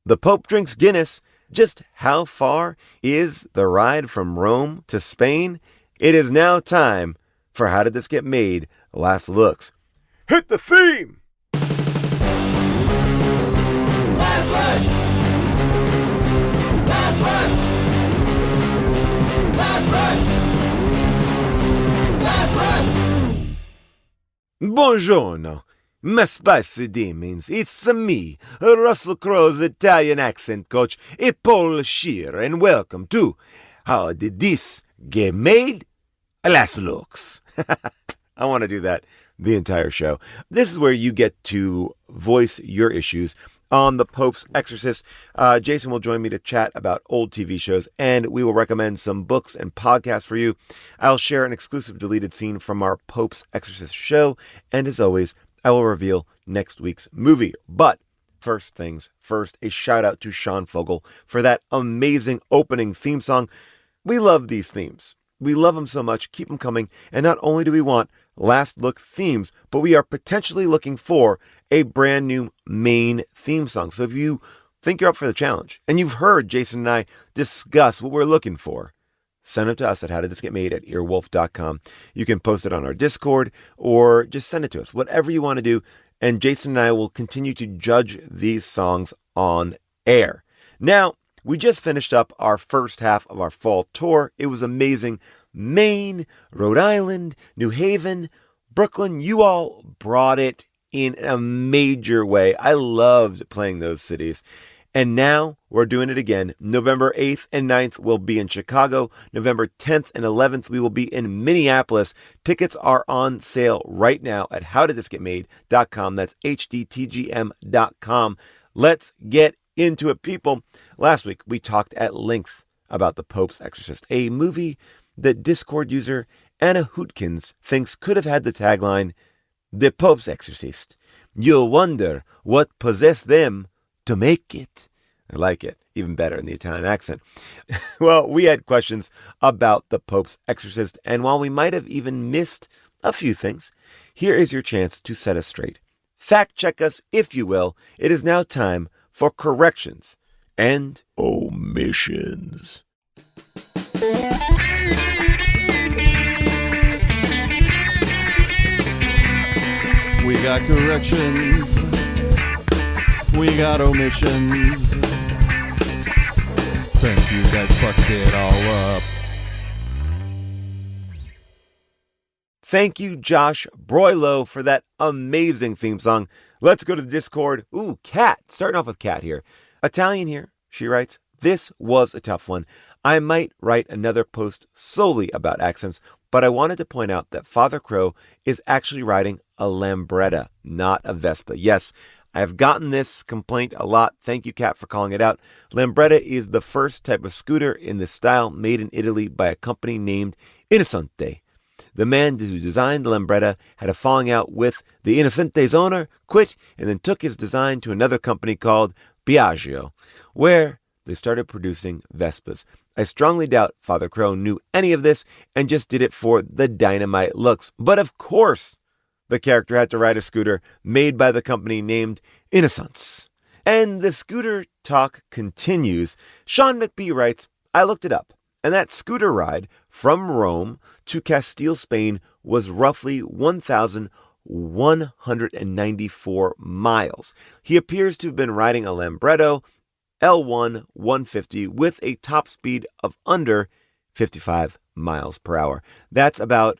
The Pope drinks Guinness. Just how far is the ride from Rome to Spain? It is now time for How Did This Get Made? Last Looks. Hit the theme! Last lunch! Last lunch! Last lunch! Last lunch! Buongiorno, my spicy demons. It's me, Russell Crowe's Italian accent coach, Paul Shear, and welcome to How Did This Get Made? Last Looks. I want to do that the entire show. This is where you get to voice your issues on the Pope's Exorcist. Jason will join me to chat about old TV shows, and we will recommend some books and podcasts for you. I'll share an exclusive deleted scene from our Pope's Exorcist show, and as always, I will reveal next week's movie. But first things first, a shout out to Sean Fogel for that amazing opening theme song. We love these themes. We love them so much. Keep them coming. And not only do we want last look themes, but we are potentially looking for a brand new main theme song. So if you think you're up for the challenge and you've heard Jason and I discuss what we're looking for, send it to us at howdidthisgetmade@earwolf.com. You can post it on our Discord or just send it to us, whatever you want to do. And Jason and I will continue to judge these songs on air. Now, we just finished up our first half of our fall tour. It was amazing. Maine, Rhode Island, New Haven, Brooklyn, you all brought it in a major way. I loved playing those cities. And now we're doing it again. November 8th and 9th we'll be in Chicago. November 10th and 11th we will be in Minneapolis. Tickets are on sale right now at howdidthisgetmade.com. That's HDTGM.com. Let's get into it, people. Last week we talked at length about The Pope's Exorcist, a movie that Discord user Anna Hootkins thinks could have had the tagline, The Pope's Exorcist. You'll wonder what possessed them to make it. I like it. Even better in the Italian accent. Well, we had questions about The Pope's Exorcist, and while we might have even missed a few things, here is your chance to set us straight. Fact check us, if you will. It is now time for corrections and omissions. We got corrections. We got omissions. Since you guys fucked it all up. Thank you, Josh Broylo, for that amazing theme song. Let's go to the Discord. Ooh, Kat. Starting off with Kat here. Italian here. She writes, this was a tough one. I might write another post solely about accents, but I wanted to point out that Father Crow is actually riding a Lambretta, not a Vespa. Yes, I have gotten this complaint a lot. Thank you, Kat, for calling it out. Lambretta is the first type of scooter in this style made in Italy by a company named Innocente. The man who designed the Lambretta had a falling out with the Innocente's owner, quit, and then took his design to another company called Piaggio, where they started producing Vespas. I strongly doubt Father Crow knew any of this and just did it for the dynamite looks. But of course, the character had to ride a scooter made by the company named Innocence. And the scooter talk continues. Sean McBee writes, I looked it up, and that scooter ride from Rome to Castile, Spain was roughly 1,194 miles. He appears to have been riding a Lambretto L1 150 with a top speed of under 55 miles per hour. That's about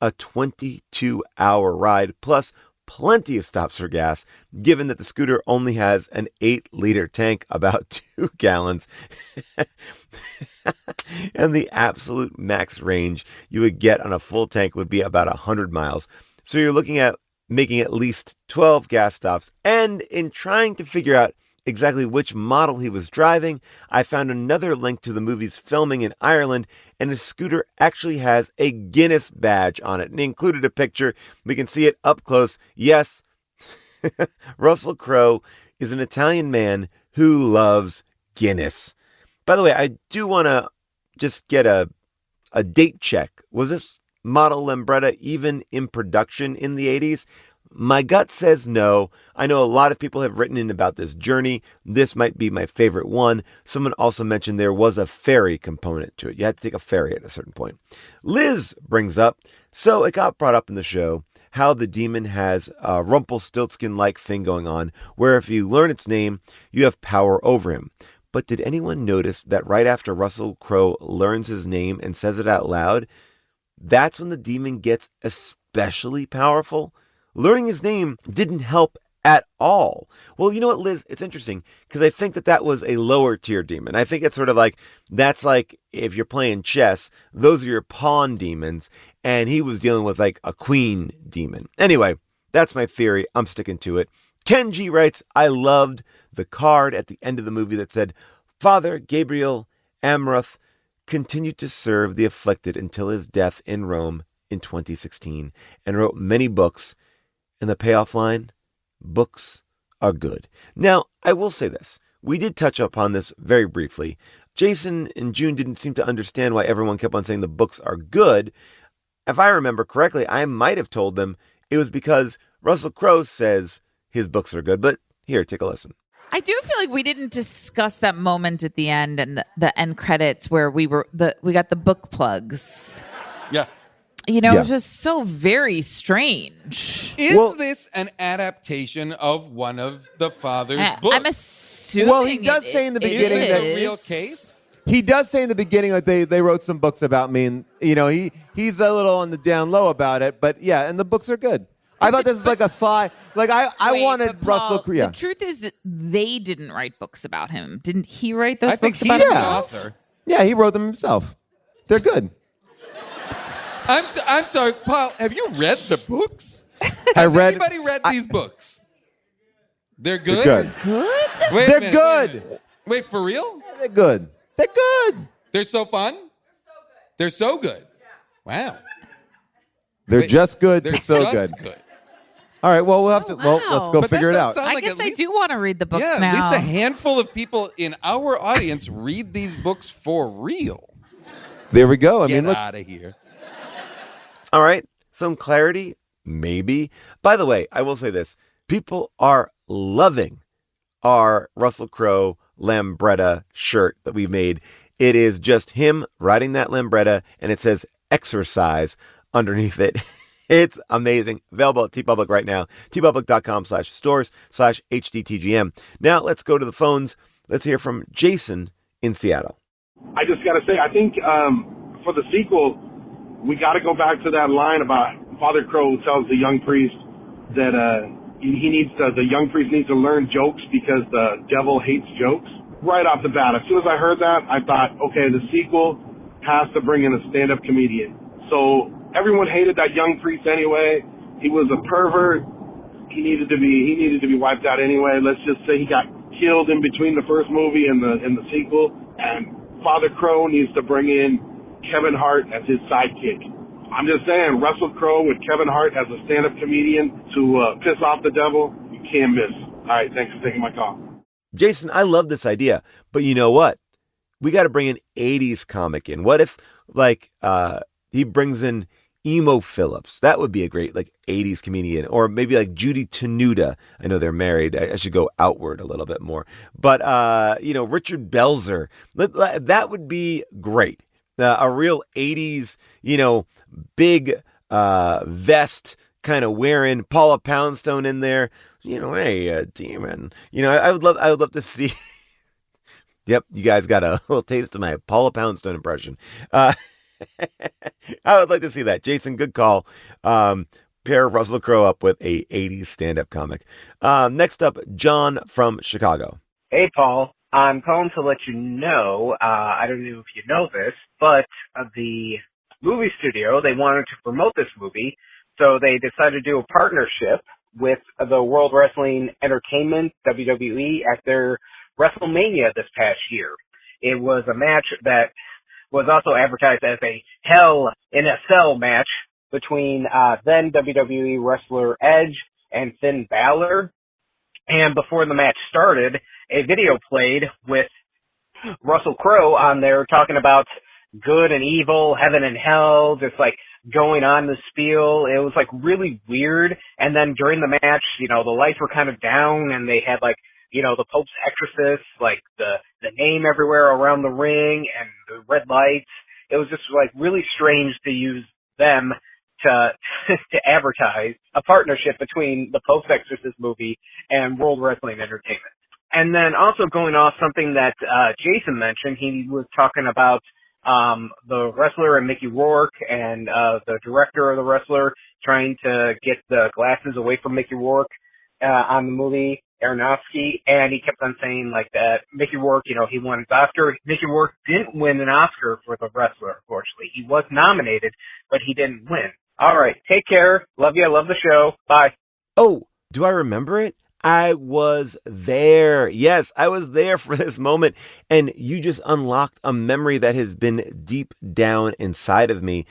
a 22-hour ride, plus plenty of stops for gas, given that the scooter only has an 8-liter tank, about 2 gallons, and the absolute max range you would get on a full tank would be about 100 miles. So you're looking at making at least 12 gas stops, and in trying to figure out exactly which model he was driving, I found another link to the movie's filming in Ireland, and his scooter actually has a Guinness badge on it, and he included a picture. We can see it up close. Yes, Russell Crowe is an Italian man who loves Guinness. By the way, I do want to just get a date check. Was this model Lambretta even in production in the 80s? My gut says no. I know a lot of people have written in about this journey. This might be my favorite one. Someone also mentioned there was a ferry component to it. You had to take a ferry at a certain point. Liz brings up, so it got brought up in the show, how the demon has a Rumpelstiltskin-like thing going on, where if you learn its name, you have power over him. But did anyone notice that right after Russell Crowe learns his name and says it out loud, that's when the demon gets especially powerful? Learning his name didn't help at all. Well, you know what, Liz? It's interesting because I think that was a lower tier demon. I think it's sort of like, that's like if you're playing chess, those are your pawn demons, and he was dealing with like a queen demon. Anyway, that's my theory. I'm sticking to it. Ken G writes, I loved the card at the end of the movie that said, Father Gabriel Amroth continued to serve the afflicted until his death in Rome in 2016 and wrote many books. And the payoff line, books are good. Now, I will say this. We did touch upon this very briefly. Jason and June didn't seem to understand why everyone kept on saying the books are good. If I remember correctly, I might have told them it was because Russell Crowe says his books are good. But here, take a listen. I do feel like we didn't discuss that moment at the end and the end credits where we got the book plugs. Yeah. You know, just so very strange. Is this an adaptation of one of the father's books? I'm assuming. Well, he does say in the beginning that a real case. He does say in the beginning that they wrote some books about me, and he's a little on the down low about it. But yeah, and the books are good. I thought this is like a sly. Like I wanted Russell Crowe. Yeah. The truth is, they didn't write books about him. Didn't he write those I think books he's about the himself? author. Yeah, he wrote them himself. They're good. I'm sorry, Paul. Have you read the books? Has anybody read these books? They're good. They're good. Good. Wait a They're minute, good. Wait, for real? Yeah, they're good. They're good. They're so fun. They're so good. Wow. They're just good. They're to so just good. All right. Well, we'll have to. wow. Well, let's go But figure it that does out. sound I like guess at I least- do want to read the books Yeah, now. at least a handful of people in our audience read these books for real. There we go. I Get mean, look. out of here. All right, some clarity, maybe. By the way, I will say this. People are loving our Russell Crowe Lambretta shirt that we made. It is just him riding that Lambretta, and it says exercise underneath it. It's amazing. Available at TeePublic right now. tpublic.com/stores/HDTGM. Now let's go to the phones. Let's hear from Jason in Seattle. I just got to say, I think for the sequel, we got to go back to that line about Father Crowe tells the young priest that the young priest needs to learn jokes because the devil hates jokes. Right off the bat, as soon as I heard that, I thought, okay, the sequel has to bring in a stand-up comedian. So everyone hated that young priest anyway. He was a pervert. He needed to be wiped out anyway. Let's just say he got killed in between the first movie and the sequel. And Father Crowe needs to bring in Kevin Hart as his sidekick. I'm just saying, Russell Crowe with Kevin Hart as a stand-up comedian to piss off the devil, you can't miss. All right, thanks for taking my call. Jason, I love this idea, but you know what? We got to bring an 80s comic in. What if, he brings in Emo Phillips? That would be a great, 80s comedian. Or maybe Judy Tenuta. I know they're married. I should go outward a little bit more. But, Richard Belzer. That would be great. A real 80s, big vest kind of wearing, Paula Poundstone in there. Hey, demon. I would love to see. Yep, you guys got a little taste of my Paula Poundstone impression. I would like to see that. Jason, good call. Pair Russell Crowe up with a 80s stand-up comic. Next up, John from Chicago. Hey, Paul. I'm calling to let you know, I don't know if you know this, but the movie studio, they wanted to promote this movie, so they decided to do a partnership with the World Wrestling Entertainment, WWE, at their WrestleMania this past year. It was a match that was also advertised as a Hell in a Cell match between then WWE wrestler Edge and Finn Balor. And before the match started, a video played with Russell Crowe on there talking about good and evil, heaven and hell, just going on the spiel. It was like really weird. And then during the match, the lights were kind of down and they had like, the Pope's Exorcist, like the name everywhere around the ring and the red lights. It was just like really strange to use them to to advertise a partnership between the Pope's Exorcist movie and World Wrestling Entertainment. And then also going off something that Jason mentioned, he was talking about the wrestler and Mickey Rourke and the director of the wrestler trying to get the glasses away from Mickey Rourke on the movie Aronofsky, and he kept on saying like that Mickey Rourke, he won his Oscar. Mickey Rourke didn't win an Oscar for the wrestler, unfortunately. He was nominated, but he didn't win. All right, take care. Love you. I love the show. Bye. Oh, do I remember it? I was there. Yes, I was there for this moment. And you just unlocked a memory that has been deep down inside of me.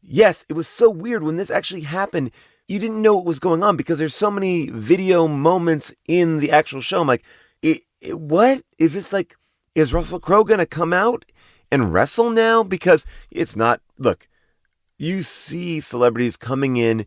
Yes, it was so weird when this actually happened. You didn't know what was going on because there's so many video moments in the actual show. I'm like, what? Is this like, is Russell Crowe going to come out and wrestle now? Because it's not, look, you see celebrities coming in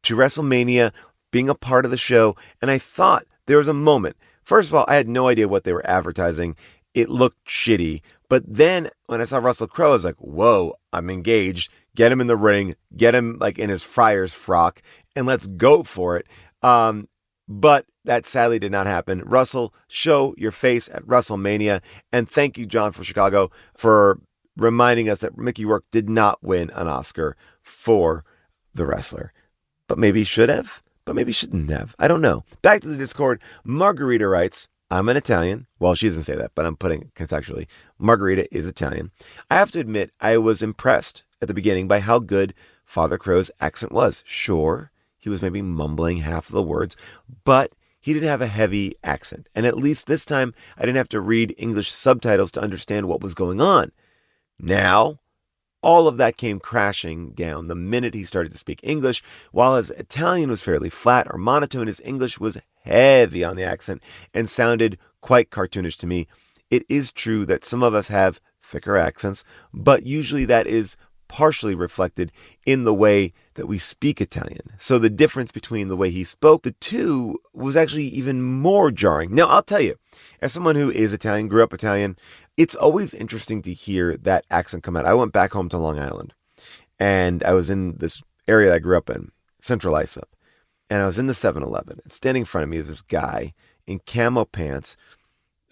to WrestleMania, being a part of the show, and I thought there was a moment. First of all, I had no idea what they were advertising. It looked shitty. But then when I saw Russell Crowe, I was like, whoa, I'm engaged. Get him in the ring, get him like in his Friar's frock, and let's go for it. But that sadly did not happen. Russell, show your face at WrestleMania. And thank you, John, from Chicago, for reminding us that Mickey Rourke did not win an Oscar for The Wrestler. But maybe he should have, but maybe shouldn't have. I don't know. Back to the Discord. Margarita writes, I'm an Italian. Well, she doesn't say that, but I'm putting it contextually. Margarita is Italian. I have to admit, I was impressed at the beginning by how good Father Crowe's accent was. Sure, he was maybe mumbling half of the words, but he didn't have a heavy accent. And at least this time, I didn't have to read English subtitles to understand what was going on. Now, all of that came crashing down the minute he started to speak English. While his Italian was fairly flat or monotone, his English was heavy on the accent and sounded quite cartoonish to me. It is true that some of us have thicker accents, but usually that is partially reflected in the way that we speak Italian. So the difference between the way he spoke, the two, was actually even more jarring. Now, I'll tell you, as someone who is Italian, grew up Italian, it's always interesting to hear that accent come out. I went back home to Long Island, and I was in this area that I grew up in, Central Islip, and I was in the 7-Eleven. And standing in front of me is this guy in camo pants,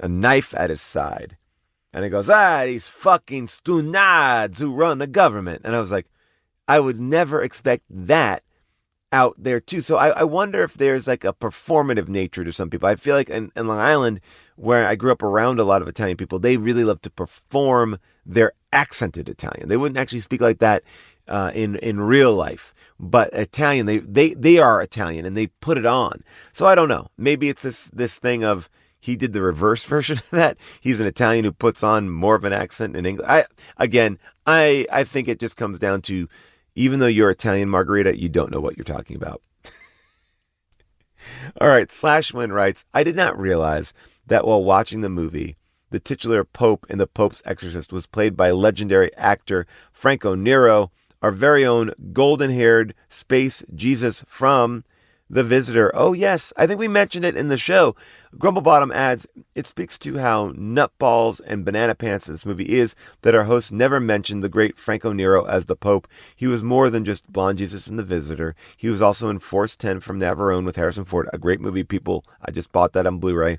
a knife at his side. And he goes, these fucking stunads who run the government. And I was like, I would never expect that out there too. So I wonder if there's like a performative nature to some people. I feel like in Long Island, where I grew up around a lot of Italian people, they really love to perform their accented Italian. They wouldn't actually speak like that in real life. But Italian, they are Italian and they put it on. So I don't know. Maybe it's this thing of, he did the reverse version of that. He's an Italian who puts on more of an accent in English. I think it just comes down to, even though you're Italian, Margarita, you don't know what you're talking about. All right, Slashwin writes, I did not realize that while watching the movie, the titular Pope in The Pope's Exorcist was played by legendary actor Franco Nero, our very own golden-haired space Jesus from The Visitor. Oh, yes, I think we mentioned it in the show. Grumblebottom adds, it speaks to how nutballs and banana pants this movie is that our host never mentioned the great Franco Nero as the Pope. He was more than just Blonde Jesus in The Visitor. He was also in Force 10 from Navarone with Harrison Ford, a great movie, people. I just bought that on Blu-ray.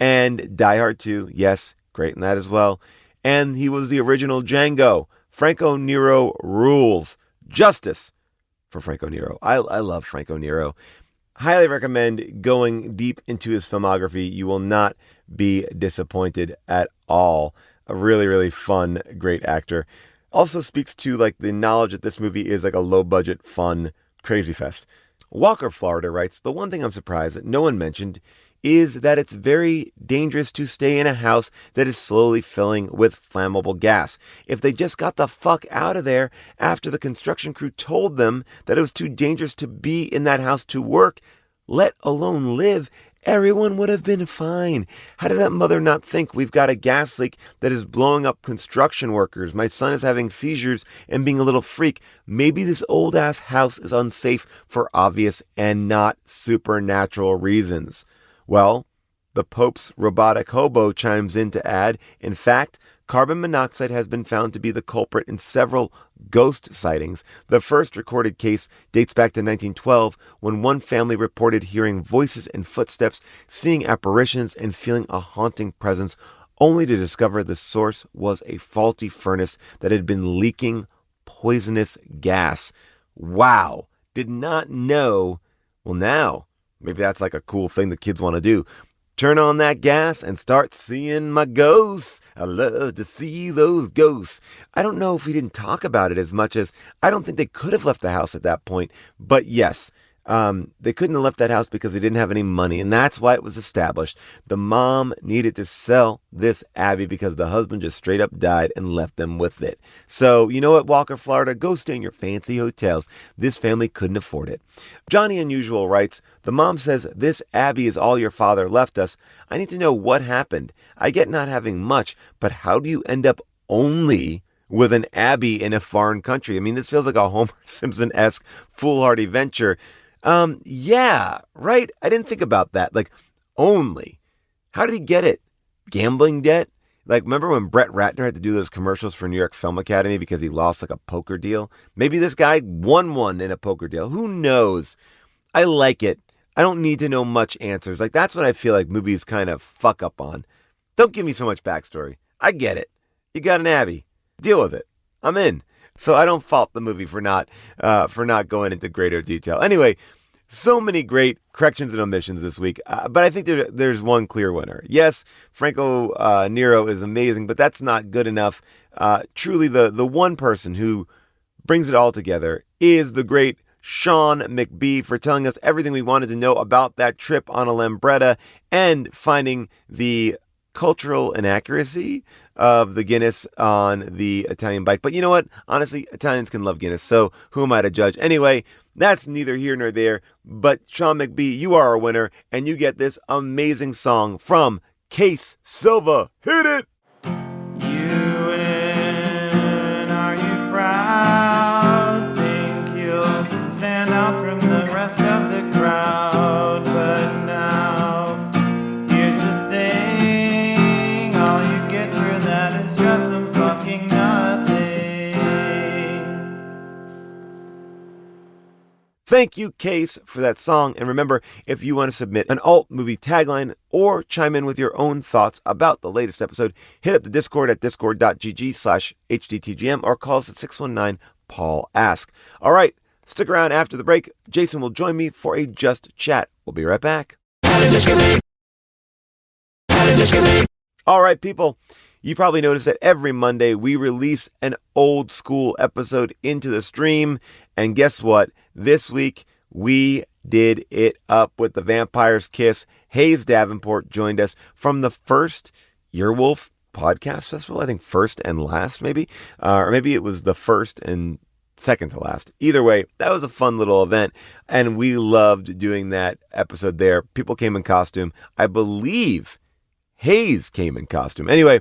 And Die Hard 2, yes, great in that as well. And he was the original Django. Franco Nero rules. Justice for Franco Nero. I love Franco Nero. Highly recommend going deep into his filmography. You will not be disappointed at all. A really, really fun, great actor. Also speaks to like the knowledge that this movie is like a low budget, fun, crazy fest. Walker, Florida writes, the one thing I'm surprised that no one mentioned is that it's very dangerous to stay in a house that is slowly filling with flammable gas. If they just got the fuck out of there after the construction crew told them that it was too dangerous to be in that house to work, let alone live, everyone would have been fine. How does that mother not think we've got a gas leak that is blowing up construction workers? My son is having seizures and being a little freak. Maybe this old-ass house is unsafe for obvious and not supernatural reasons. Well, the Pope's robotic hobo chimes in to add, in fact, carbon monoxide has been found to be the culprit in several ghost sightings. The first recorded case dates back to 1912 when one family reported hearing voices and footsteps, seeing apparitions, and feeling a haunting presence, only to discover the source was a faulty furnace that had been leaking poisonous gas. Wow. Did not know. Well, now, maybe that's like a cool thing the kids want to do. Turn on that gas and start seeing my ghosts. I love to see those ghosts. I don't know if we didn't talk about it as much as I don't think they could have left the house at that point. But yes, they couldn't have left that house because they didn't have any money. And that's why it was established. The mom needed to sell this abbey because the husband just straight up died and left them with it. So, you know what, Walker, Florida? Go stay in your fancy hotels. This family couldn't afford it. Johnny Unusual writes, the mom says, this abbey is all your father left us. I need to know what happened. I get not having much, but how do you end up only with an abbey in a foreign country? I mean, this feels like a Homer Simpson-esque foolhardy venture. Yeah, right? I didn't think about that. Like, only. How did he get it? Gambling debt? Like, remember when Brett Ratner had to do those commercials for New York Film Academy because he lost like a poker deal? Maybe this guy won one in a poker deal. Who knows? I like it. I don't need to know much answers. Like, that's what I feel like movies kind of fuck up on. Don't give me so much backstory. I get it. You got an abbey. Deal with it. I'm in. So I don't fault the movie for not going into greater detail. Anyway, so many great corrections and omissions this week, but I think there's one clear winner. Yes, Franco Nero is amazing, but that's not good enough. Truly, the one person who brings it all together is the great Sean McBee for telling us everything we wanted to know about that trip on a Lambretta and finding the cultural inaccuracy of the Guinness on the Italian bike. But you know what? Honestly, Italians can love Guinness, so who am I to judge? Anyway, that's neither here nor there, but Sean McBee, you are a winner, and you get this amazing song from Case Silva. Hit it! You win, are you proud? Think you'll stand out from the rest of the crowd, but now, here's the thing, all you get for that is just some fucking nothing. Thank you, Case, for that song. And remember, if you want to submit an alt movie tagline or chime in with your own thoughts about the latest episode, hit up the Discord at discord.gg/hdtgm or call us at 619-PAUL-ASK. All right, stick around after the break. Jason will join me for a Just Chat. We'll be right back. All right, people. You probably noticed that every Monday we release an old school episode into the stream. And guess what? This week we did it up with the Vampire's Kiss. Hayes Davenport joined us from the first Earwolf Podcast Festival. I think first and last, maybe. Or maybe it was the first and second to last. Either way, that was a fun little event. And we loved doing that episode there. People came in costume. I believe Hayes came in costume. Anyway,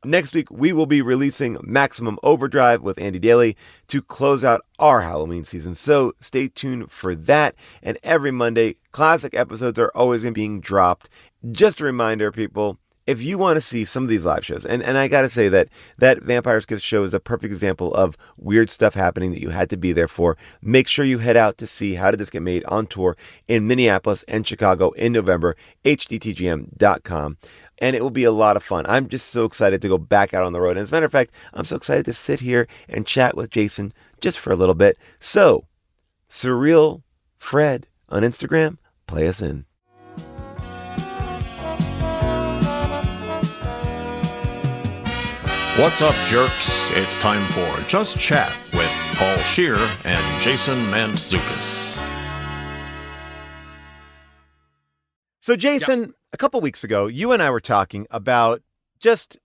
next week we will be releasing Maximum Overdrive with Andy Daly to close out our Halloween season. So stay tuned for that. And every Monday, classic episodes are always being dropped. Just a reminder, people, if you want to see some of these live shows, and I got to say that Vampire's Kiss show is a perfect example of weird stuff happening that you had to be there for. Make sure you head out to see How Did This Get Made on tour in Minneapolis and Chicago in November, hdtgm.com. And it will be a lot of fun. I'm just so excited to go back out on the road. And as a matter of fact, I'm so excited to sit here and chat with Jason just for a little bit. So, Surreal Fred on Instagram, play us in. What's up, jerks? It's time for Just Chat with Paul Scheer and Jason Mantzoukas. So, Jason, a couple weeks ago, you and I were talking about just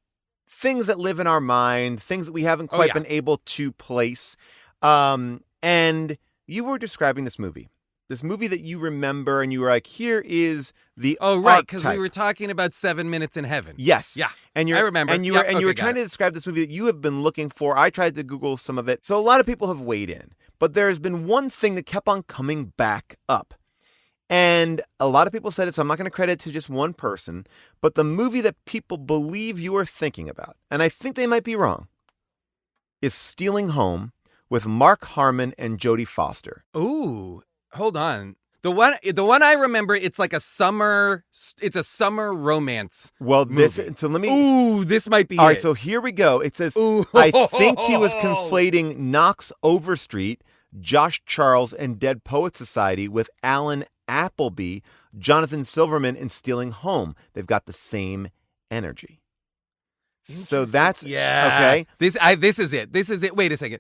things that live in our mind, things that we haven't quite been able to place. And you were describing this movie this movie that you remember, and you were like, "Here is the because we archetype." were talking about 7 Minutes in Heaven. Yes. Yeah. And I remember. And you were trying to describe this movie that you have been looking for. I tried to Google some of it. So a lot of people have weighed in. But there has been one thing that kept on coming back up. And a lot of people said it, so I'm not going to credit it to just one person. But the movie that people believe you are thinking about, and I think they might be wrong, is Stealing Home with Mark Harmon and Jodie Foster. Ooh, hold on. The one I remember, it's like a summer romance. Well, movie. So let me. Ooh, this might be. All right, so here we go. It says, I think he was conflating Knox Overstreet, Josh Charles, and Dead Poets Society with Alan Appleby, Jonathan Silverman, and Stealing Home. They've got the same energy. So that's okay. This is it. This is it. Wait a second.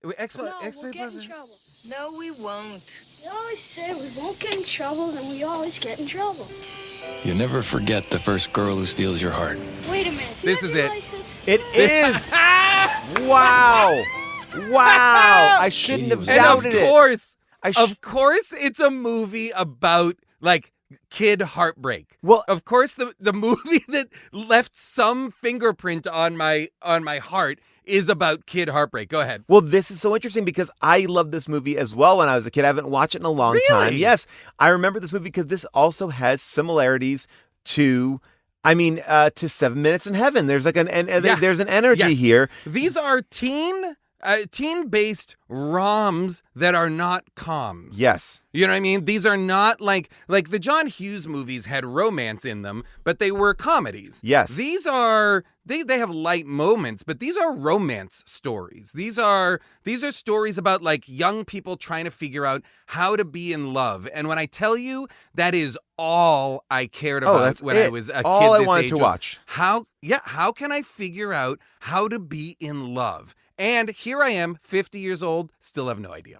We'll get in trouble. No, we won't. We always say we won't get in trouble, and we always get in trouble. You never forget the first girl who steals your heart. Wait a minute. This is it. License? It is. Wow. I shouldn't have doubted it. Of course, it's a movie about like kid heartbreak. Well, of course, the movie that left some fingerprint on my heart is about kid heartbreak. Go ahead. Well, this is so interesting because I loved this movie as well when I was a kid. I haven't watched it in a long time. Yes, I remember this movie because this also has similarities to 7 Minutes in Heaven. There's like there's an energy here. These are teen-based ROMs that are not coms. Yes. You know what I mean? These are not like the John Hughes movies had romance in them, but they were comedies. Yes. These are they have light moments, but these are romance stories. These are stories about like young people trying to figure out how to be in love. And when I tell you that is all I cared about when I was a kid, all I this wanted age to was watch. How can I figure out how to be in love? And here I am, 50 years old, still have no idea.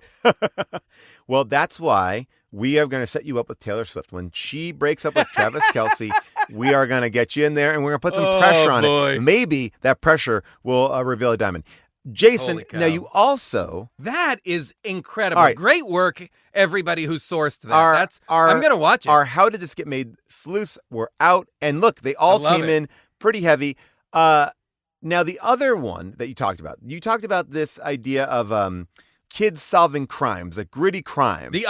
Well, that's why we are going to set you up with Taylor Swift. When she breaks up with Travis Kelce, we are going to get you in there and we're going to put some pressure on it. Maybe that pressure will reveal a diamond. Jason, now you also... That is incredible. Right. Great work, everybody who sourced that. I'm going to watch it. Our How Did This Get Made sleuths were out. And look, they all came in pretty heavy. Now, the other one that you talked about this idea of kids solving crimes, like gritty crimes. The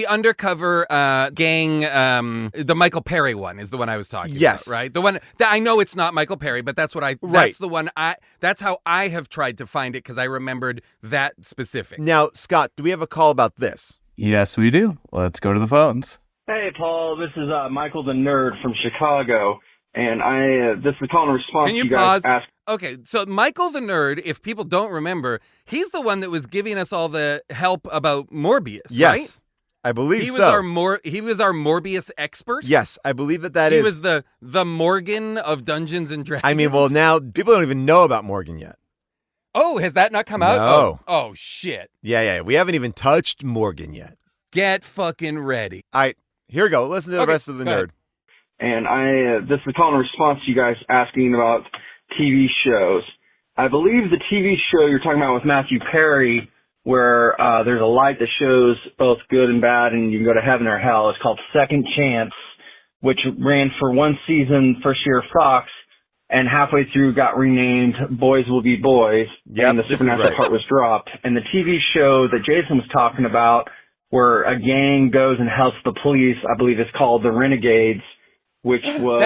undercover gang, the Michael Perry one is the one I was talking about, right? The one that I know it's not Michael Perry, but that's that's the one that's how I have tried to find it because I remembered that specific. Now, Scott, do we have a call about this? Yes, we do. Let's go to the phones. Hey, Paul, this is Michael the Nerd from Chicago, and this is a call in response Can you to you guys pause? asked. Okay, so Michael the Nerd, if people don't remember, he's the one that was giving us all the help about Morbius, yes, right? I believe he was so. He was our Morbius expert? Yes, I believe that he is. He was the Morgan of Dungeons and Dragons. I mean, well, now people don't even know about Morgan yet. Oh, has that not come out? No. Oh, shit. Yeah. We haven't even touched Morgan yet. Get fucking ready. All right, here we go. Listen to the rest of the nerd. And this is a call in response to you guys asking about TV shows. I believe the TV show you're talking about with Matthew Perry, where there's a light that shows both good and bad and you can go to heaven or hell, is called Second Chance, which ran for one season, first year of Fox, and halfway through got renamed Boys Will Be Boys, and the supernatural part was dropped. And the TV show that Jason was talking about, where a gang goes and helps the police, I believe it's called The Renegades, which was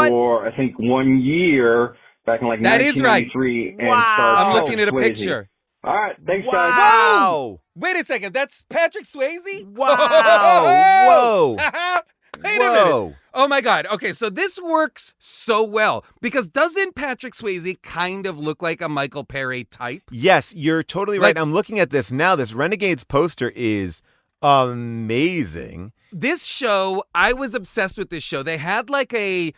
for, I think, 1 year back in like 1993. And I'm looking at a Swayze. picture. All right, thanks, guys. Wow! Wait a second, that's Patrick Swayze? Wow! Whoa! Wait a minute. Oh my God. Okay, so this works so well because doesn't Patrick Swayze kind of look like a Michael Perry type? Yes, you're totally right. I'm looking at this now. This Renegades poster is amazing. This show, I was obsessed with this show. They had like a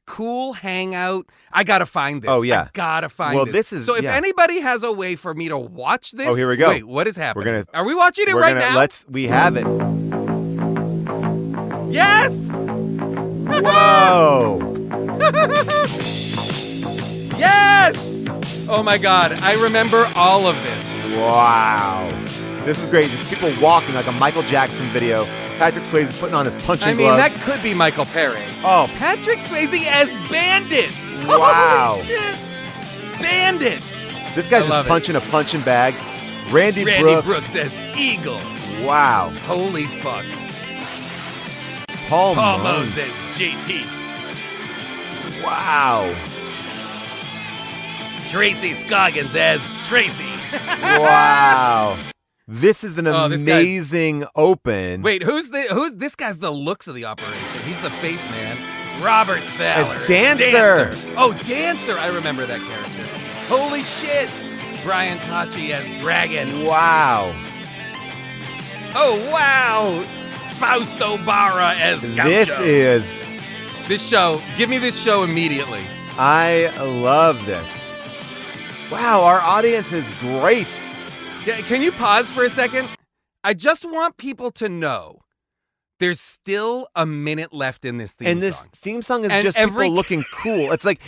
cool hangout. I gotta find this. Oh yeah, I gotta find this. Well, this is so. If anybody has a way for me to watch this, here we go. Wait, what is happening? Are we watching it now? We have it. Yes. Whoa. Yes. Oh my God, I remember all of this. Wow. This is great. Just people walking like a Michael Jackson video. Patrick Swayze's putting on his punching gloves. that could be Michael Perry. Oh, Patrick Swayze as Bandit. Wow. Holy shit. Bandit. This guy's just punching a punching bag. Randy Brooks as Eagle. Wow. Holy fuck. Paul Mones as JT. Wow. Tracy Scoggins as Tracy. Wow. This is an amazing open. Wait, who's this guy's the looks of the operation. He's the face man. Robert Thaler. As Dancer. Oh, Dancer. I remember that character. Holy shit. Brian Tachi as Dragon. Wow. Oh, wow. Fausto Barra as Gaucho. This show. Give me this show immediately. I love this. Wow, our audience is great. Can you pause for a second? I just want people to know there's still a minute left in this theme song. And this theme song is just people looking cool. It's like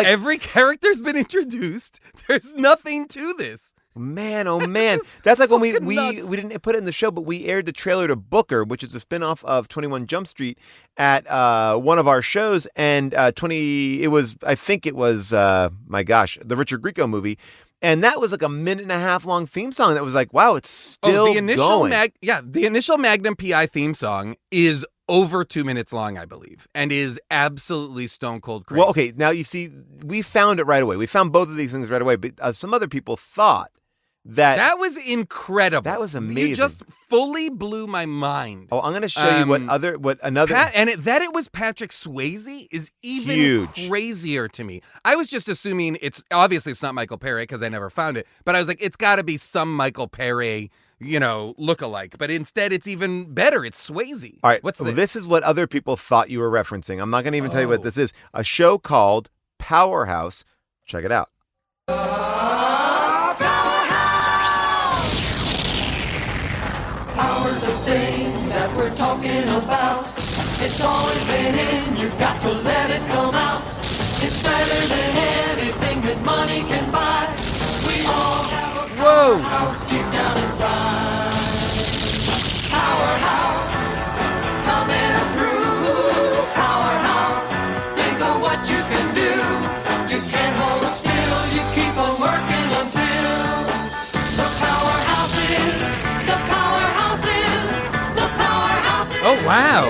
every character's been introduced. There's nothing to this. Man, oh man. That's like when we didn't put it in the show, but we aired the trailer to Booker, which is a spinoff of 21 Jump Street at one of our shows. And my gosh, the Richard Grieco movie. And that was like a 1.5 minute long theme song that was like, wow, it's still going. The initial Magnum PI theme song is over 2 minutes long, I believe, and is absolutely stone cold crazy. Well, okay, now you see, we found it right away. We found both of these things right away, but some other people thought that was incredible. That was amazing. You just fully blew my mind. Oh, I'm going to show you what another... that it was Patrick Swayze is even huge. Crazier to me. I was just assuming it's not Michael Perry because I never found it, but I was like, it's got to be some Michael Perry, lookalike. But instead, it's even better. It's Swayze. All right, what's this? This is what other people thought you were referencing. I'm not going to even tell you what this is. A show called Powerhouse. Check it out. Power's a thing that we're talking about. It's always been in, you've got to let it come out. It's better than anything that money can buy. We all have a powerhouse deep down inside. Powerhouse, coming through. Powerhouse, think of what you can do. You can't hold still, you keep on working until the powerhouse is. Oh, wow.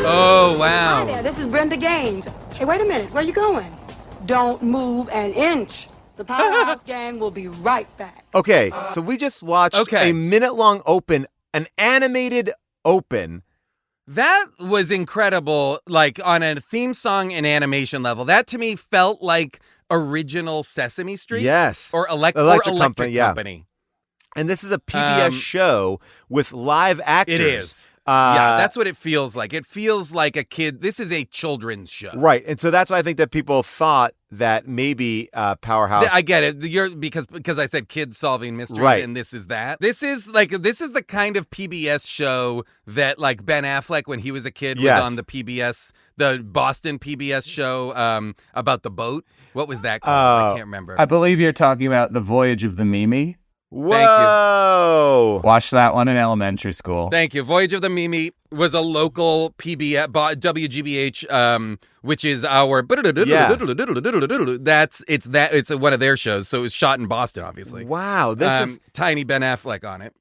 Oh, wow. Hi there, this is Brenda Gaines. Hey, wait a minute, where are you going? Don't move an inch. The Powerhouse Gang will be right back. Okay, so we just watched a minute-long open, an animated open. That was incredible, like on a theme song and animation level. That to me felt like original Sesame Street. Yes. Or Electric Company. And this is a PBS show with live actors. It is. That's what it feels like. It feels like a kid. This is a children's show. Right. And so that's why I think that people thought that maybe Powerhouse. I get it. Because I said kids solving mysteries, right. And this is that. This is the kind of PBS show that like Ben Affleck when he was a kid was on the Boston PBS show about the boat. What was that called? I can't remember. I believe you're talking about The Voyage of the Mimi. Whoa! Thank you. Watched that one in elementary school. Thank you. Voyage of the Mimi was a local PBS WGBH, which is our. It's one of their shows, so it was shot in Boston, obviously. Wow, this is tiny Ben Affleck on it.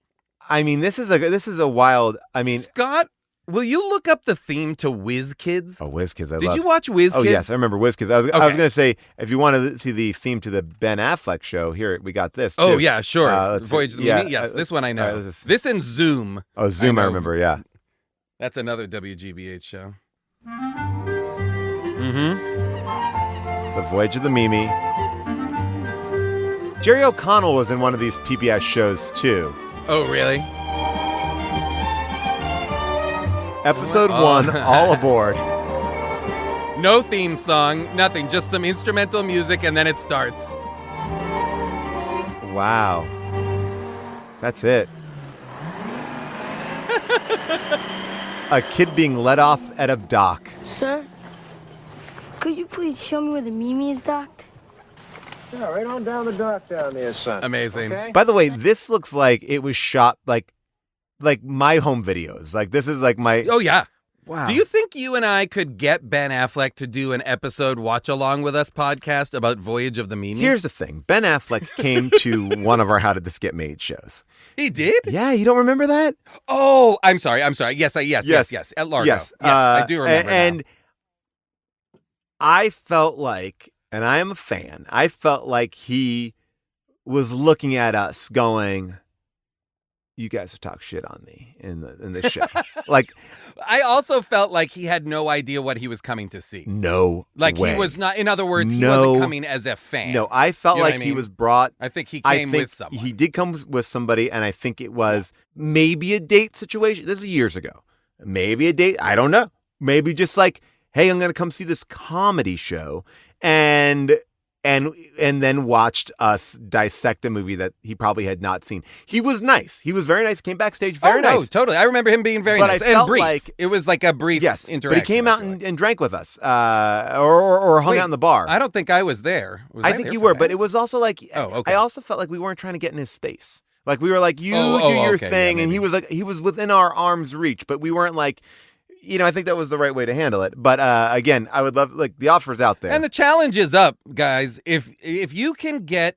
I mean, this is a wild. I mean, Scott. Will you look up the theme to Whiz Kids? Oh, Whiz Kids! Did you watch Whiz Kids? Oh, yes, I remember Whiz Kids. I was going to say, if you want to see the theme to the Ben Affleck show, here we got this. Too. Oh yeah, sure. Voyage of the Mimi. Yes, this one I know. Right, this and Zoom. Oh, Zoom, I remember. Yeah, that's another WGBH show. The Voyage of the Mimi. Jerry O'Connell was in one of these PBS shows too. Oh, really? Episode 1, all aboard. No theme song, nothing, just some instrumental music, and then it starts. Wow. That's it. A kid being let off at a dock. Sir, could you please show me where the Mimi is docked? Yeah, right on down the dock down there, son. Amazing. Okay? By the way, this looks like it was shot like my home videos. Like this is like my. Oh yeah. Wow. Do you think you and I could get Ben Affleck to do an episode watch along with us podcast about Voyage of the Mimi? Here's the thing. Ben Affleck came to one of our How Did This Get Made shows. He did? Yeah, you don't remember that? Oh, I'm sorry. Yes. At Largo. Yes, I do remember and now. I felt like, and I am a fan, I felt like he was looking at us going, you guys have talked shit on me in this show. Like, I also felt like he had no idea what he was coming to see. No Like way. he was not, in other words, he No. wasn't coming as a fan. No, I felt You know like what I he mean? was brought. I think he came with someone. He did come with somebody, and I think it was maybe a date situation. This is years ago. Maybe a date. I don't know. Maybe just like, hey, I'm going to come see this comedy show, and then watched us dissect a movie that he probably had not seen. He was nice. He was very nice. Came backstage very no, nice. Totally. I remember him being very But nice I and felt brief. like It was like a brief interaction. But he came out and drank with us, or hung Wait, out in the bar. I don't think I was there. Was I think there you for were, that? but it was also like, okay. I also felt like we weren't trying to get in his space. Like we were like, you Oh, do your okay, thing, yeah, and he was like, he was within our arm's reach, but we weren't like, I think that was the right way to handle it. But again, I would love, like, the offer's out there. And the challenge is up, guys. If you can get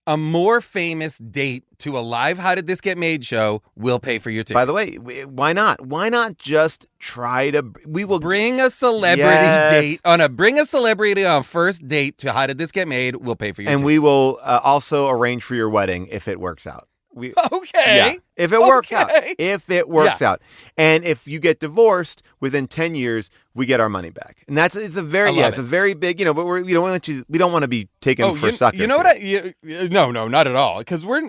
a more famous date to a live How Did This Get Made show, we'll pay for your ticket. By the way, why not? Why not just try to? We will bring a celebrity date bring a celebrity on first date to How Did This Get Made. We'll pay for your and ticket. we will also arrange for your wedding if it works out. Okay. Yeah, if it works out. If it works out. And if you get divorced within 10 years, we get our money back. And it's a very it's a very big, but we don't want to be taken for suckers. You know what no, not at all, cuz we're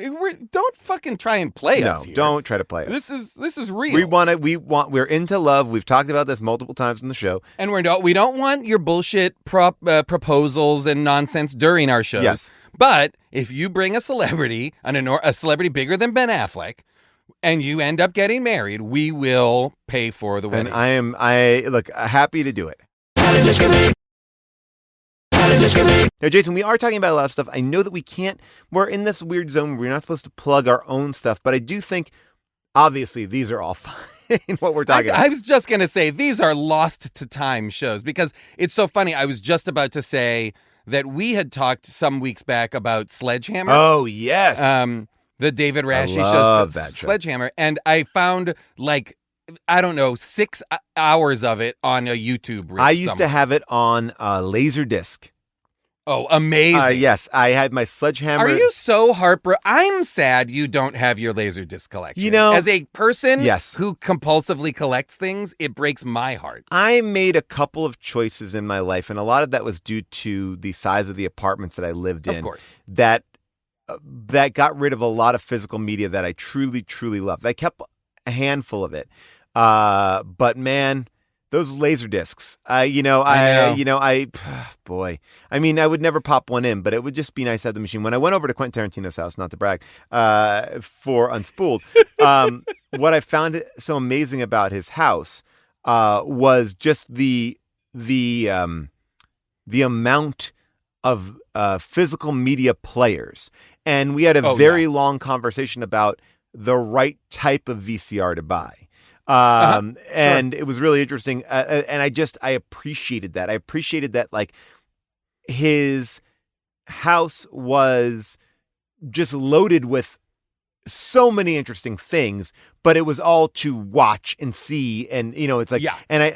don't fucking try and play us here. Don't try to play us. This is real. We're into love. We've talked about this multiple times in the show. And we don't want your bullshit proposals and nonsense during our shows. Yes. But if you bring a celebrity, a celebrity bigger than Ben Affleck, and you end up getting married, we will pay for the wedding. And I look happy to do it. Now, Jason, we are talking about a lot of stuff. I know that we're in this weird zone where we're not supposed to plug our own stuff, but I do think, obviously, these are all fine, what we're talking about. I was just going to say, these are lost to time shows, because it's so funny. I was just about to say that we had talked some weeks back about Sledgehammer. Oh, yes. The David Rasche love show, that show. Sledgehammer. And I found, 6 hours of it on a YouTube rip I used somewhere. to have it on Laserdisc. Oh, amazing. Yes, I had my Sledgehammer. Are you so heartbroken? I'm sad you don't have your Laserdisc collection. As a person who compulsively collects things, it breaks my heart. I made a couple of choices in my life, and a lot of that was due to the size of the apartments that I lived in. Of course. That got rid of a lot of physical media that I truly, truly loved. I kept a handful of it. But man, those laser discs, boy, I mean, I would never pop one in, but it would just be nice to have the machine. When I went over to Quentin Tarantino's house, not to brag, for Unspooled, what I found so amazing about his house, was just the amount of, physical media players. And we had a very long conversation about the right type of VCR to buy. And it was really interesting. And I appreciated that. I appreciated that, like, his house was just loaded with so many interesting things, but it was all to watch and see. And, it's like,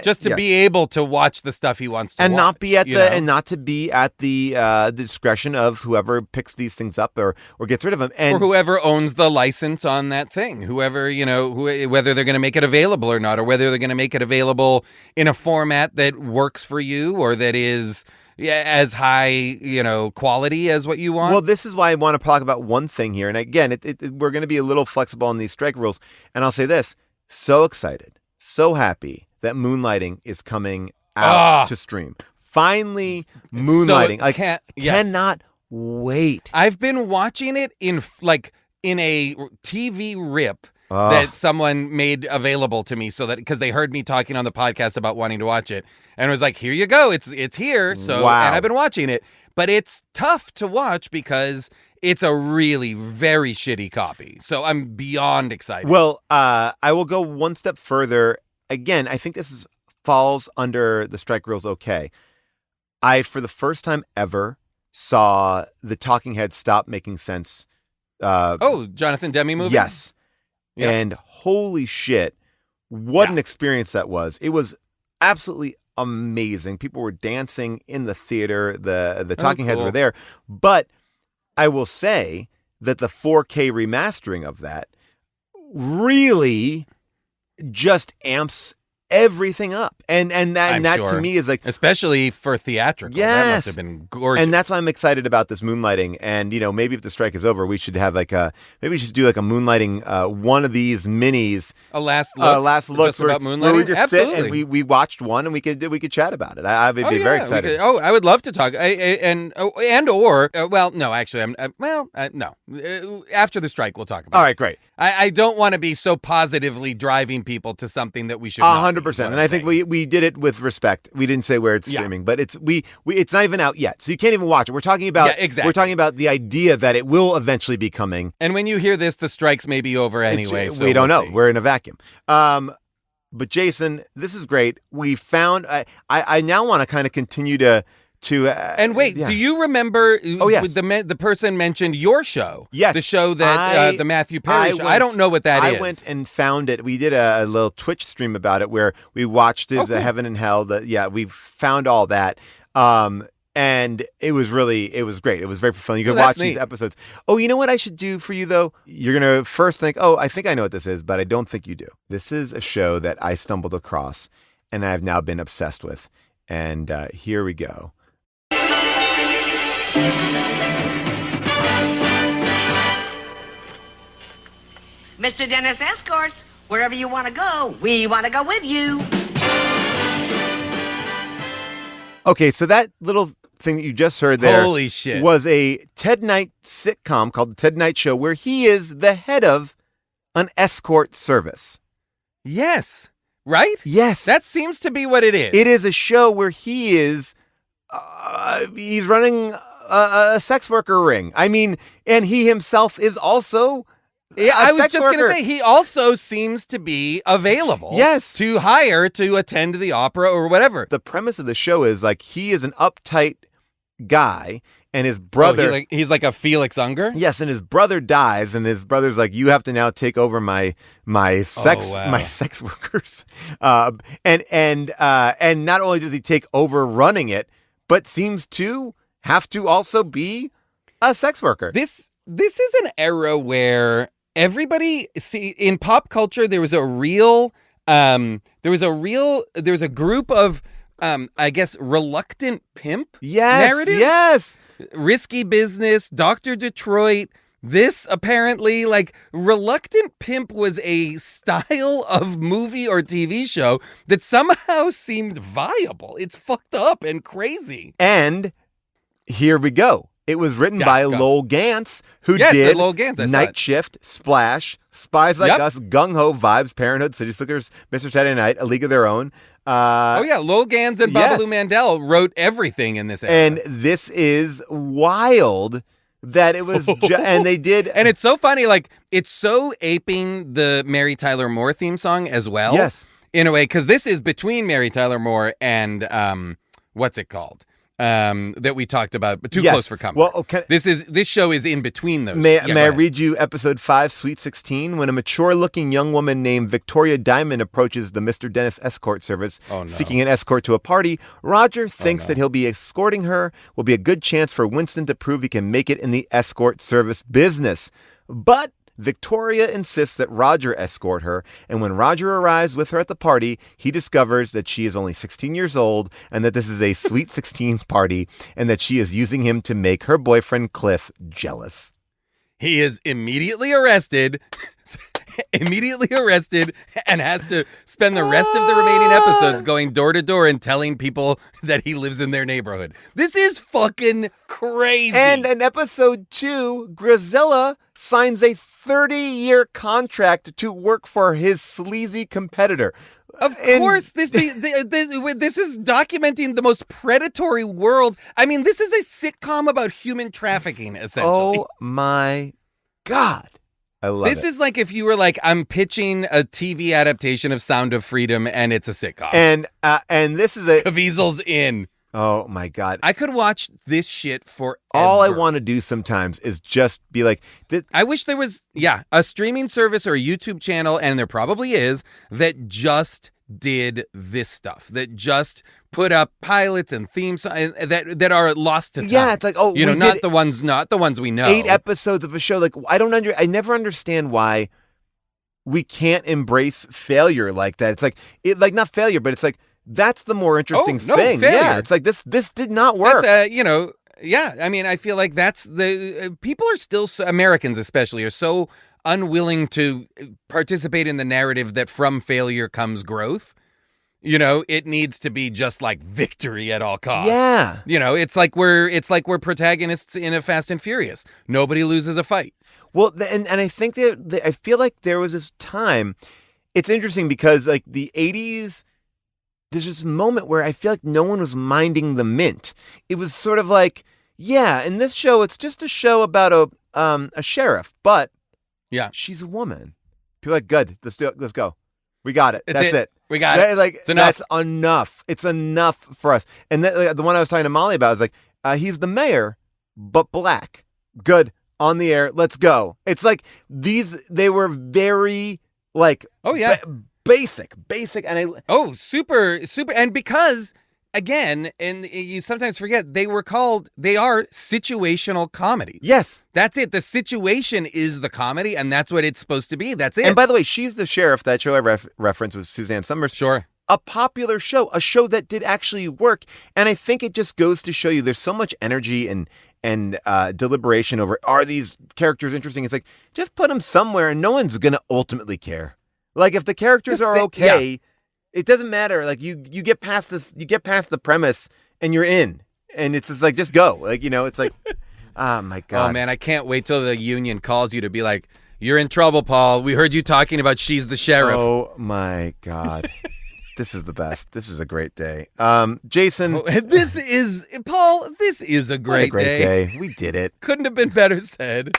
just to be able to watch the stuff he wants to and watch, not be not to be at the discretion of whoever picks these things up or gets rid of them, and or whoever owns the license on that thing, whoever, whether they're going to make it available or not, or whether they're going to make it available in a format that works for you or that is as high, quality as what you want. Well, this is why I want to talk about one thing here. And again, we're going to be a little flexible on these strike rules. And I'll say this, so excited, so happy that Moonlighting is coming out to stream. Finally, Moonlighting. Cannot wait. I've been watching it in a TV rip that someone made available to me so that because they heard me talking on the podcast about wanting to watch it and it was like, here you go. It's here. So and I've been watching it, but it's tough to watch because it's a really very shitty copy. So I'm beyond excited. Well, I will go one step further. Again, I think this falls under the strike rules. Okay. I, for the first time ever, saw the Talking Heads stop making sense. Jonathan Demme movie? Yes. Yeah. And holy shit, what an experience that was. It was absolutely amazing. People were dancing in the theater. The Talking Heads were there. But I will say that the 4K remastering of that really just amps everything up. And that sure. to me is like, especially for theatrical. Yes. That must have been gorgeous. And that's why I'm excited about this moonlighting. And, maybe if the strike is over, we should have maybe we should do like a moonlighting, one of these minis. A last look. Just about moonlighting. Where we just Absolutely. sit and we watched one and we could chat about it. I would be very excited. I would love to talk. After the strike, we'll talk about it. All right, great. I don't want to be so positively driving people to something that we should not. 100%. And I think we did it with respect. We didn't say where it's streaming, but it's it's not even out yet. So you can't even watch it. We're talking about We're talking about the idea that it will eventually be coming. And when you hear this, the strikes may be over anyway. So we don't know. See. We're in a vacuum. But Jason, this is great. We found I now want to kind of continue to and wait, do you remember? Oh, yes. The person mentioned your show. Yes, the show that the Matthew Perry show. I don't know what that is. I went and found it. We did a little Twitch stream about it where we watched his Heaven and Hell. We found all that. And it was great. It was very fun. You could watch these episodes. Oh, you know what I should do for you though? You're gonna first think, oh, I think I know what this is, but I don't think you do. This is a show that I stumbled across, and I've now been obsessed with. And here we go. Mr. Dennis Escorts, wherever you want to go, we want to go with you. Okay, so that little thing that you just heard there Holy shit. Was a Ted Knight sitcom called The Ted Knight Show, where he is the head of an escort service. Yes. Right? Yes. That seems to be what it is. It is a show where he is he's running a sex worker ring. I mean, and he himself is also I was just going to say, he also seems to be available to hire to attend the opera or whatever. The premise of the show is like he is an uptight guy and his brother... he's like a Felix Unger? Yes, and his brother dies and his brother's like, you have to now take over my sex workers. And not only does he take over running it, but seems to have to also be a sex worker. This is an era where everybody in pop culture there was a group of I guess reluctant pimp narratives. Yes. Risky Business, Dr. Detroit. This apparently, like, reluctant pimp was a style of movie or TV show that somehow seemed viable. It's fucked up and crazy. And here we go. It was written by Lowell Gantz, who did Night Shift, Splash, Spies Like Us, Gung Ho, Vibes, Parenthood, City Slickers, Mr. Saturday Night, A League of Their Own. Lowell Gantz and Babalu Mandel wrote everything in this era. And this is wild that it was, and they did. And it's so funny, like, it's so aping the Mary Tyler Moore theme song as well. Yes. In a way, because this is between Mary Tyler Moore and, what's it called? That we talked about, but Too Close for Comfort. Well, okay. This show is in between those. May I read you episode 5, Sweet 16? When a mature-looking young woman named Victoria Diamond approaches the Mr. Dennis escort service, seeking an escort to a party, Roger thinks that he'll be escorting her will be a good chance for Winston to prove he can make it in the escort service business. But Victoria insists that Roger escort her, and when Roger arrives with her at the party, he discovers that she is only 16 years old and that this is a Sweet 16 party and that she is using him to make her boyfriend Cliff jealous. He is immediately arrested. immediately arrested and has to spend the rest of the remaining episodes going door to door and telling people that he lives in their neighborhood. This is fucking crazy. And in episode 2, Grisella signs a 30-year contract to work for his sleazy competitor. Of course, this is documenting the most predatory world. I mean, this is a sitcom about human trafficking, essentially. Oh my God. I love this it. is like if you were like, I'm pitching a TV adaptation of Sound of Freedom and it's a sitcom. And this is a... Caviezel's in. Oh my God. I could watch this shit forever. All I want to do sometimes is just be like... I wish there was, a streaming service or a YouTube channel, and there probably is, that just did this stuff, that just put up pilots and themes that are lost to time. Yeah, it's like, not the ones we know. 8 episodes of a show. Like, I never understand why we can't embrace failure like that. It's like, not failure, but it's like, that's the more interesting thing. Failure. Yeah, it's like this did not work. I mean, I feel like that's people are still, Americans especially, are so unwilling to participate in the narrative that from failure comes growth. It needs to be just like victory at all costs. Yeah. It's like we're protagonists in a Fast and Furious. Nobody loses a fight. Well, and I think that I feel like there was this time. It's interesting because like the 80s, there's this moment where I feel like no one was minding the mint. It was sort of like, yeah, in this show, it's just a show about a sheriff, but she's a woman. People are like, good, let's do it. Let's go. We got it. That's it. We got it. Like, it's enough. That's enough. It's enough for us. And the one I was talking to Molly about was like, he's the mayor, but black. Good. On the air. Let's go. It's like they were very like, basic. And super. And because, again, and you sometimes forget, they are situational comedies. Yes. That's it. The situation is the comedy, and that's what it's supposed to be. That's it. And by the way, She's the Sheriff, that show I referenced with Suzanne Summers. Sure. A popular show, a show that did actually work. And I think it just goes to show you there's so much energy and deliberation over, are these characters interesting? It's like, just put them somewhere and no one's going to ultimately care. Like, if the characters are okay, it doesn't matter. Like, you get past this, you get past the premise and you're in. And it's just like, just go. Like, it's like, oh my God. Oh man, I can't wait till the union calls you to be like, you're in trouble, Paul. We heard you talking about She's the Sheriff. Oh my God. This is the best. This is a great day. Jason. This is a great day. We did it. Couldn't have been better said.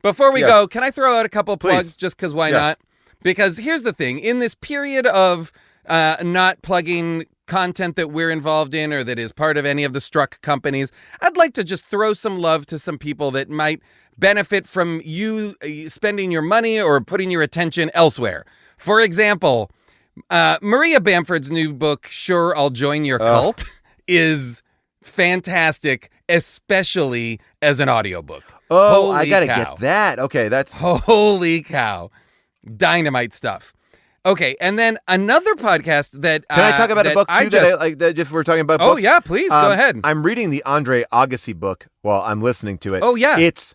Before we go, can I throw out a couple plugs just because why not? Because here's the thing. In this period of not plugging content that we're involved in or that is part of any of the struck companies, I'd like to just throw some love to some people that might benefit from you spending your money or putting your attention elsewhere. For example, Maria Bamford's new book, Sure, I'll Join Your Cult, is fantastic, especially as an audiobook. Oh, Holy I got to cow. get that. Okay, that's... Holy cow. Dynamite stuff. Okay, and then another podcast that... Can I talk about a book, too, that I like, if we're talking about books? Oh, yeah, please, go ahead. I'm reading the Andre Agassi book while I'm listening to it. Oh, yeah. It's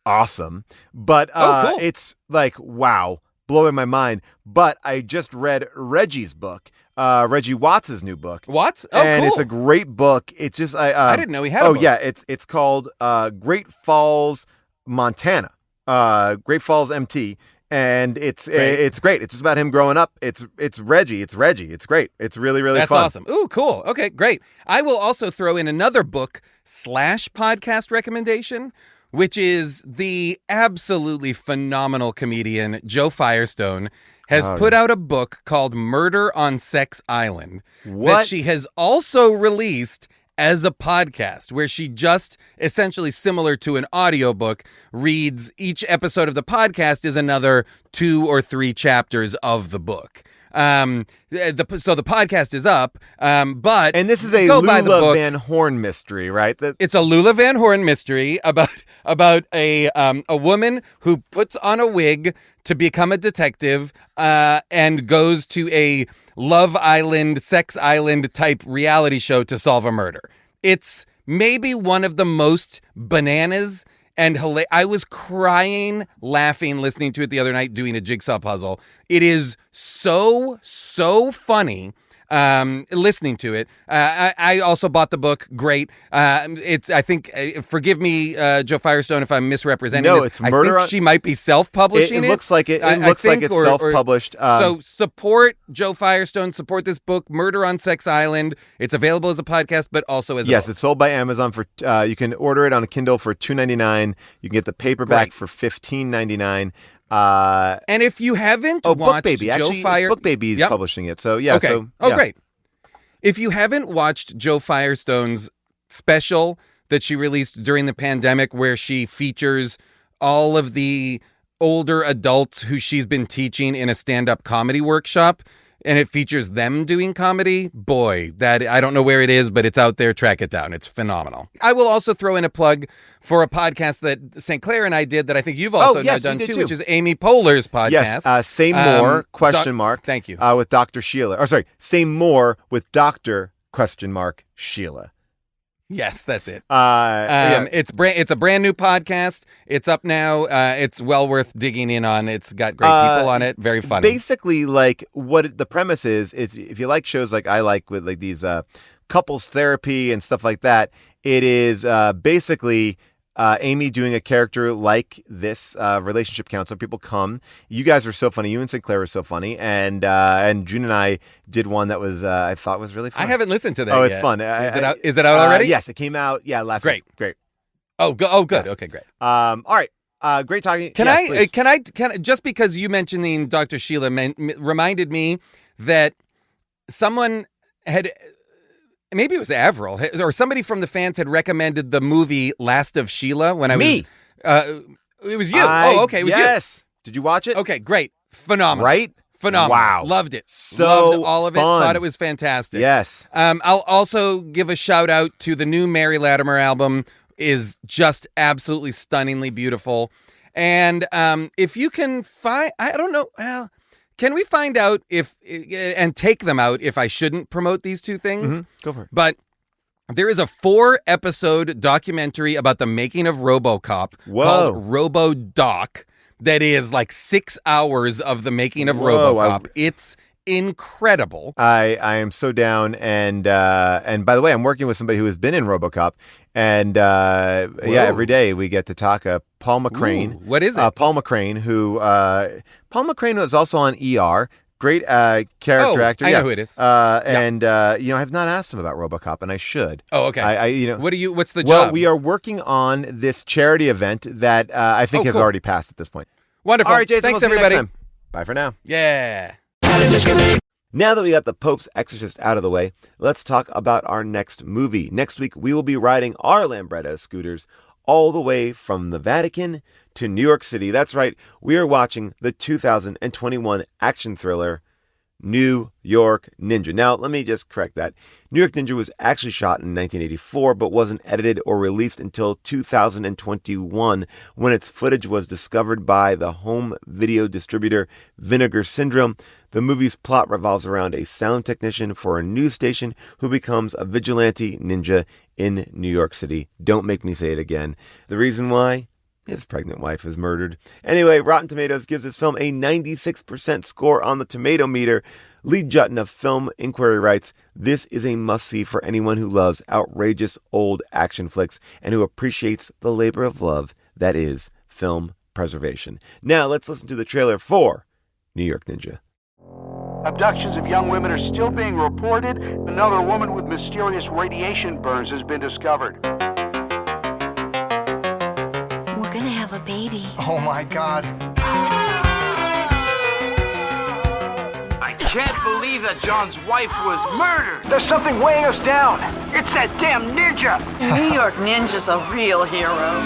awesome, but cool. It's like, wow, blowing my mind. But I just read Reggie's book, Reggie Watts' new book. Watts? Oh, and cool. it's a great book. It's just... I didn't know he had a book. Yeah, it's called Great Falls, Montana. Great Falls MT. And it's great. It's just about him growing up. It's Reggie. It's great. It's really, really fun. That's awesome. Ooh, cool. Okay, great. I will also throw in another book / podcast recommendation, which is the absolutely phenomenal comedian Joe Firestone has put out a book called Murder on Sex Island that she has also released as a podcast, where she just, essentially similar to an audiobook, reads each episode of the podcast is another 2 or 3 chapters of the book. So the podcast is up, but... And this is a Lula Van Horn mystery, right? It's a Lula Van Horn mystery about a woman who puts on a wig to become a detective and goes to a Love Island, Sex Island type reality show to solve a murder. It's maybe one of the most bananas and I was crying, laughing, listening to it the other night, doing a jigsaw puzzle. It is so funny. Listening to it. I also bought the book. Great. I think, forgive me, Joe Firestone, if I'm misrepresenting this. It's Murder. I think she might be self-publishing it. It looks like it. It looks like it's self-published. So support Joe Firestone. Support this book, Murder on Sex Island. It's available as a podcast, but also as a book. It's sold by Amazon for. You can order it on a Kindle for $2.99. You can get the paperback for $15.99. And if you haven't watched Book Baby. Joe Actually, Book Baby is publishing it. So yeah. Okay. Great. If you haven't watched Joe Firestone's special that she released during the pandemic, where she features all of the older adults who she's been teaching in a stand-up comedy workshop, and it features them doing comedy, boy, that I don't know where it is, but it's out there. Track it down. It's phenomenal. I will also throw in a plug for a podcast that St. Clair and I did that I think you've also now done too, which is Amy Poehler's podcast. Yes, Say More, question mark. Thank you. With Dr. Sheila. Or sorry, Say More with Dr. question mark Sheila. Yes, that's it. Yeah. It's a brand new podcast. It's up now. It's well worth digging in on. It's got great people on it. Very funny. Basically, like what the premise is, if you like shows like I like with like these couples therapy and stuff like that, it is basically Amy doing a character like this relationship counselor. People come. You guys are so funny. You and Sinclair are so funny, and June and I did one that was I thought was really fun. I haven't listened to that. Oh, yet. It's fun. Is it out already? Yes, it came out. Yeah, last week. Great. Oh, good. Yes. Okay, great. All right. Great talking. Can Yes, I just because you mentioning Dr. Sheila reminded me that someone had. Maybe it was Avril or somebody from the fans had recommended the movie Last of Sheila when I was. It was you. Okay. It was you. Yes. Did you watch it? Okay, great. Phenomenal. Right? Phenomenal. Wow. Loved it. So Loved all of it. fun. Thought it was fantastic. Yes. I'll also give a shout out to the new Mary Latimer album. Is just absolutely stunningly beautiful. And if you can find, I don't know, well, can we find out if, and take them out if I shouldn't promote these two things? Mm-hmm. Go for it. But there is a 4-episode documentary about the making of RoboCop called RoboDoc that is like 6 hours of the making of RoboCop. It's incredible. I am so down, and by the way, I'm working with somebody who has been in RoboCop, and every day we get to talk. Paul McCrane. Ooh, what is it? Paul McCrane, Paul McCrane was also on ER. Great character actor. I know who it is. And I have not asked him about RoboCop, and I should. Oh, okay. What's the job? Well, we are working on this charity event that I think has already passed at this point. Wonderful. All right, Jason. Thanks, we'll see you everybody. next time. Bye for now. Yeah. Now that we got the Pope's Exorcist out of the way, let's talk about our next movie. Next week, we will be riding our Lambretta scooters all the way from the Vatican to New York City. That's right, we are watching the 2021 action thriller, New York Ninja. Now, let me just correct that. New York Ninja was actually shot in 1984, but wasn't edited or released until 2021, when its footage was discovered by the home video distributor Vinegar Syndrome. The movie's plot revolves around a sound technician for a news station who becomes a vigilante ninja in New York City. Don't make me say it again. The reason why? His pregnant wife is murdered. Anyway, Rotten Tomatoes gives this film a 96% score on the tomato meter. Lee Jutton of Film Inquiry writes, "This is a must-see for anyone who loves outrageous old action flicks and who appreciates the labor of love that is film preservation." Now, let's listen to the trailer for New York Ninja. Abductions of young women are still being reported. Another woman with mysterious radiation burns has been discovered. We're gonna have a baby. Oh my God. I can't believe that John's wife was murdered. There's something weighing us down. It's that damn ninja. New York Ninja's a real hero.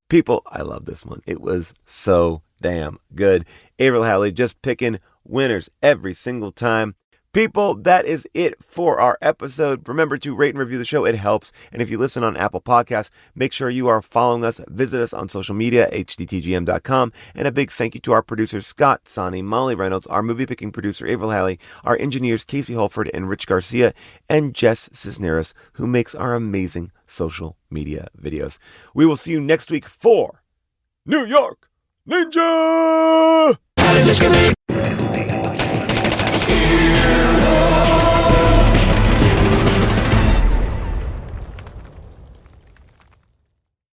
People, I love this one. It was so damn good. Avril Halley just picking winners every single time. People, that is it for our episode. Remember to rate and review the show. It helps. And if you listen on Apple Podcasts, make sure you are following us. Visit us on social media, hdtgm.com. And a big thank you to our producers, Scott Sani, Molly Reynolds, our movie-picking producer, Avril Halley, our engineers, Casey Holford and Rich Garcia, and Jess Cisneros, who makes our amazing social media videos. We will see you next week for New York Ninja!